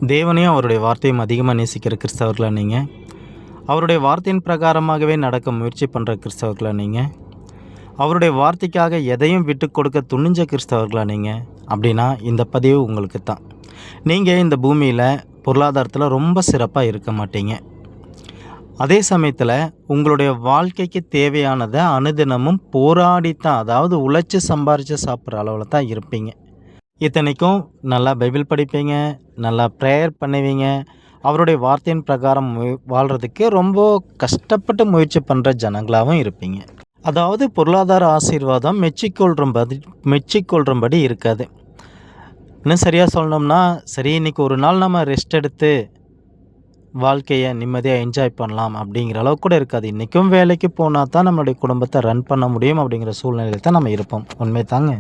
தேவனையும் அவருடைய வார்த்தையும் அதிகமாக நேசிக்கிற கிறிஸ்தவர்களா நீங்கள்? அவருடைய வார்த்தையின் பிரகாரமாகவே நடக்க முயற்சி பண்ணுற கிறிஸ்தவர்களா நீங்கள்? அவருடைய வார்த்தைக்காக எதையும் விட்டு கொடுக்க துணிஞ்ச கிறிஸ்தவர்களா நீங்கள்? அப்படின்னா இந்த பதிவு உங்களுக்கு தான். நீங்கள் இந்த பூமியில் பொருளாதாரத்தில் ரொம்ப சிறப்பாக இருக்க மாட்டீங்க. அதே சமயத்தில் உங்களுடைய வாழ்க்கைக்கு தேவையானதை அனுதினமும் போராடித்தான், அதாவது உழைச்சி சம்பாரித்து சாப்பிட்ற அளவில் தான் இருப்பீங்க. இத்தனைக்கும் நல்லா பைபிள் படிப்பீங்க, நல்லா ப்ரேயர் பண்ணுவீங்க. அவருடைய வார்த்தையின் பிரகாரம் வாழ்கிறதுக்கு ரொம்ப கஷ்டப்பட்டு முயற்சி பண்ணுற ஜனங்களாகவும் இருப்பீங்க. அதாவது பொருளாதார ஆசீர்வாதம் மெச்சிக்கொள்கிறபடி இருக்காது. இன்னும் சரியாக சொல்லணும்னா, சரி இன்றைக்கி ஒரு நாள் நம்ம ரெஸ்ட் எடுத்து வாழ்க்கையை நிம்மதியாக என்ஜாய் பண்ணலாம் அப்படிங்கிற அளவுக்கு கூட இருக்காது. இன்றைக்கும் வேலைக்கு போனால் தான் நம்மளுடைய குடும்பத்தை ரன் பண்ண முடியும் அப்படிங்கிற சூழ்நிலையில் தான் நம்ம இருப்போம். உண்மை தாங்க.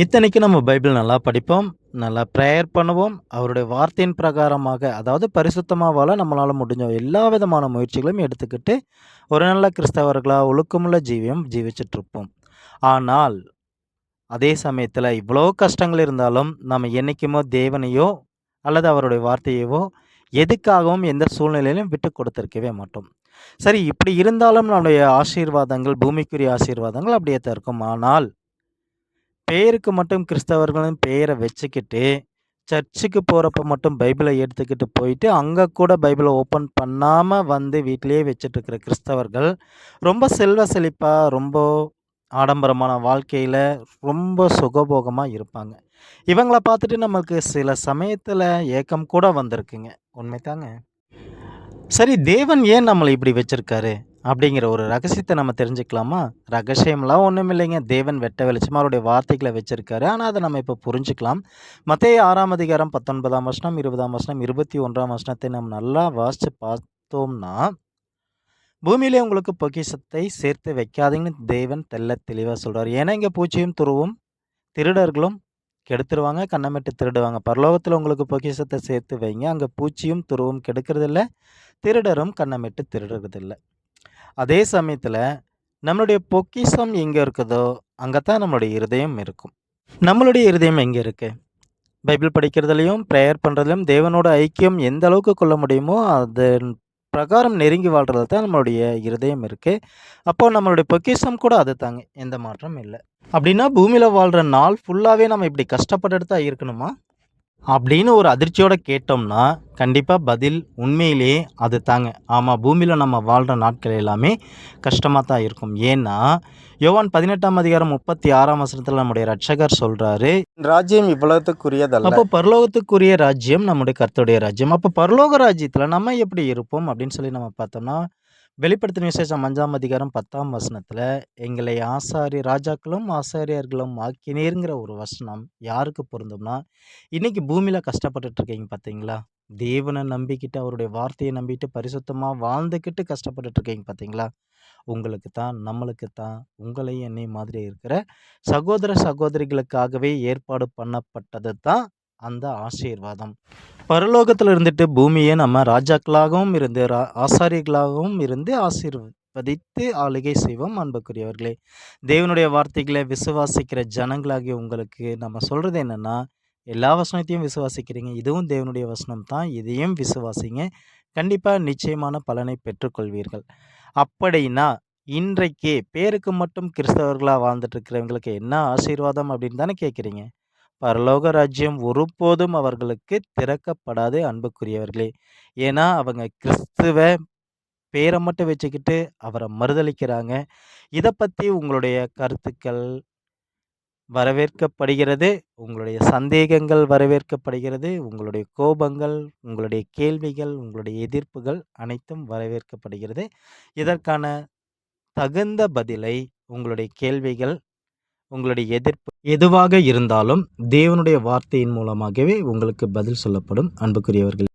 இத்தனைக்கு நம்ம பைபிள் நல்லா படிப்போம், நல்லா ப்ரேயர் பண்ணுவோம். அவருடைய வார்த்தையின் பிரகாரமாக, அதாவது பரிசுத்தமாக வாழ நம்மளால் முடிஞ்ச எல்லா விதமான முயற்சிகளையும் எடுத்துக்கிட்டு ஒரு நல்ல கிறிஸ்தவர்களாக ஒழுக்கமுள்ள ஜீவிச்சிட்ருப்போம். ஆனால் அதே சமயத்தில் இவ்வளோ கஷ்டங்கள் இருந்தாலும் நம்ம என்றைக்குமோ தேவனையோ அல்லது அவருடைய வார்த்தையவோ எதுக்காகவும் எந்த சூழ்நிலையிலும் விட்டு கொடுத்துருக்கவே மாட்டோம். சரி, இப்படி இருந்தாலும் நம்முடைய ஆசீர்வாதங்கள், பூமிக்குரிய ஆசீர்வாதங்கள் அப்படியே தான் இருக்கும். ஆனால் பேருக்கு மட்டும் கிறிஸ்தவர்கள்னு பேரை வச்சுக்கிட்டு, சர்ச்சுக்கு போகிறப்ப மட்டும் பைபிளை எடுத்துக்கிட்டு போயிட்டு, அங்கே கூட பைபிளை ஓப்பன் பண்ணாமல் வந்து வீட்டிலேயே வச்சுட்ருக்கிற கிறிஸ்தவர்கள் ரொம்ப செல்வ செழிப்பாக, ரொம்ப ஆடம்பரமான வாழ்க்கையில் ரொம்ப சுகபோகமாக இருப்பாங்க. இவங்கள பார்த்துட்டு நமக்கு சில சமயத்தில் ஏக்கம் கூட வந்திருக்குங்க. உண்மைதாங்க. சரி, தேவன் ஏன் நம்மளை இப்படி வச்சுருக்காரு அப்படிங்கிற ஒரு ரகசியத்தை நம்ம தெரிஞ்சுக்கலாமா? ரகசியம்லாம் ஒன்றும் இல்லைங்க. தேவன் வெட்ட வெளிச்சமாக அவருடைய வார்த்தைகளை வச்சுருக்காரு. ஆனால் அதை நம்ம இப்போ புரிஞ்சுக்கலாம். மத்தேயு 6ஆம் அதிகாரம் 19ஆம் வசனம், 20ஆம் வசனம், 21ஆம் வசனத்தை நம்ம நல்லா வாசித்து பார்த்தோம்னா, பூமியிலே உங்களுக்கு பொக்கிஷத்தை சேர்த்து வைக்காதீங்கன்னு தேவன் தெள்ள தெளிவாக சொல்கிறார். ஏன்னா இங்கே பூச்சியும் துருவும் திருடர்களும் கெடுத்துருவாங்க, கண்ணமிட்டு திருடுவாங்க. பரலோகத்தில் உங்களுக்கு பொக்கிஷத்தை சேர்த்து வைங்க, அங்கே பூச்சியும் துருவும் கெடுக்கிறதில்ல, திருடரும் கண்ணமிட்டு திருடுறதில்ல. அதே சமயத்தில் நம்மளுடைய பொக்கிஷம் எங்கே இருக்குதோ அங்கே தான் நம்மளுடைய இருதயம் இருக்கும். நம்மளுடைய இருதயம் எங்கே இருக்குது? பைபிள் படிக்கிறதுலையும் ப்ரேயர் பண்ணுறதுலையும் தேவனோட ஐக்கியம் எந்த அளவுக்கு கொள்ள முடியுமோ அதன் பிரகாரம் நெருங்கி வாழ்கிறது தான் நம்மளுடைய இருதயம் இருக்குது. அப்போது நம்மளுடைய பொக்கிஷம் கூட அது தாங்க, எந்த மாற்றமும் இல்லை. அப்படின்னா பூமியில் வாழ்கிற நாள் ஃபுல்லாகவே நம்ம இப்படி கஷ்டப்பட்டுட்டு தான் இருக்கணுமா அப்படின்னு ஒரு அதிர்ச்சியோடு கேட்டோம்னா, கண்டிப்பாக பதில் உண்மையிலேயே அது தாங்க. ஆமாம், பூமியில் நம்ம வாழ்கிற நாட்கள் எல்லாமே கஷ்டமாக தான் இருக்கும். ஏன்னா யோவான் 18ஆம் அதிகாரம் 36ஆம் வசனத்தில் நம்முடைய ரட்சகர் சொல்கிறாரு, ராஜ்யம் இவ்வளவுக்குரியதல்ல. அப்போ பரலோகத்துக்குரிய ராஜ்யம் நம்முடைய கர்த்தருடைய ராஜ்யம். அப்போ பரலோக ராஜ்யத்தில் நம்ம எப்படி இருப்போம் அப்படின்னு சொல்லி நம்ம பார்த்தோம்னா, வெளிப்படுத்தின விசேஷம் 5ஆம் அதிகாரம் 10ஆம் வசனத்தில் எங்களை ராஜாக்களும் ஆசாரியர்களும் ஆக்கினீருங்கிற ஒரு வசனம் யாருக்கு பொருந்தும்னா, இன்றைக்கி பூமியில் கஷ்டப்பட்டுட்டு இருக்கீங்க பார்த்தீங்களா? தேவனை நம்பிக்கிட்டு அவருடைய வார்த்தையை நம்பிட்டு பரிசுத்தமாக வாழ்ந்துக்கிட்டு கஷ்டப்பட்டுட்டு இருக்கீங்க பார்த்தீங்களா? உங்களுக்கு தான், நம்மளுக்கு தான், உங்களையும் என்னை மாதிரி இருக்கிற சகோதர சகோதரிகளுக்காகவே ஏற்பாடு பண்ணப்பட்டது தான் அந்த ஆசீர்வாதம். பரலோகத்தில் இருந்துட்டு பூமியை நம்ம ராஜாக்களாகவும் இருந்து ஆசாரியர்களாகவும் இருந்து ஆசீர்வதித்து ஆளுகை செய்வோம். அன்புக்குரியவர்களே, தேவனுடைய வார்த்தைகளை விசுவாசிக்கிற ஜனங்களாகிய உங்களுக்கு நம்ம சொல்கிறது என்னென்னா, எல்லா வசனத்தையும் விசுவாசிக்கிறீங்க, இதுவும் தேவனுடைய வசனம் தான், இதையும் விசுவாசிங்க, கண்டிப்பாக நிச்சயமான பலனை பெற்றுக்கொள்வீர்கள். அப்படின்னா இன்றைக்கே பேருக்கு மட்டும் கிறிஸ்தவர்களாக வாழ்ந்துட்டு இருக்கிறவங்களுக்கு என்ன ஆசீர்வாதம் அப்படின்னு தானே கேட்குறீங்க? பரலோக ராஜ்யம் ஒருபோதும் அவர்களுக்கு திறக்கப்படாது அன்புக்குரியவர்களே. ஏன்னா அவங்க கிறிஸ்துவ பேரை மட்டும் வச்சுக்கிட்டு அவரை மறுதளிக்கிறாங்க. இதை பற்றி உங்களுடைய கருத்துக்கள் வரவேற்கப்படுகிறது, உங்களுடைய சந்தேகங்கள் வரவேற்கப்படுகிறது, உங்களுடைய கோபங்கள், உங்களுடைய கேள்விகள், உங்களுடைய எதிர்ப்புகள் அனைத்தும் வரவேற்கப்படுகிறது. இதற்கான தகுந்த பதிலை உங்களுடைய கேள்விகள், உங்களுடைய எதிர்ப்பு எதுவாக இருந்தாலும் தேவனுடைய வார்த்தையின் மூலமாகவே உங்களுக்கு பதில் சொல்லப்படும் அன்புக்குரியவர்கள்.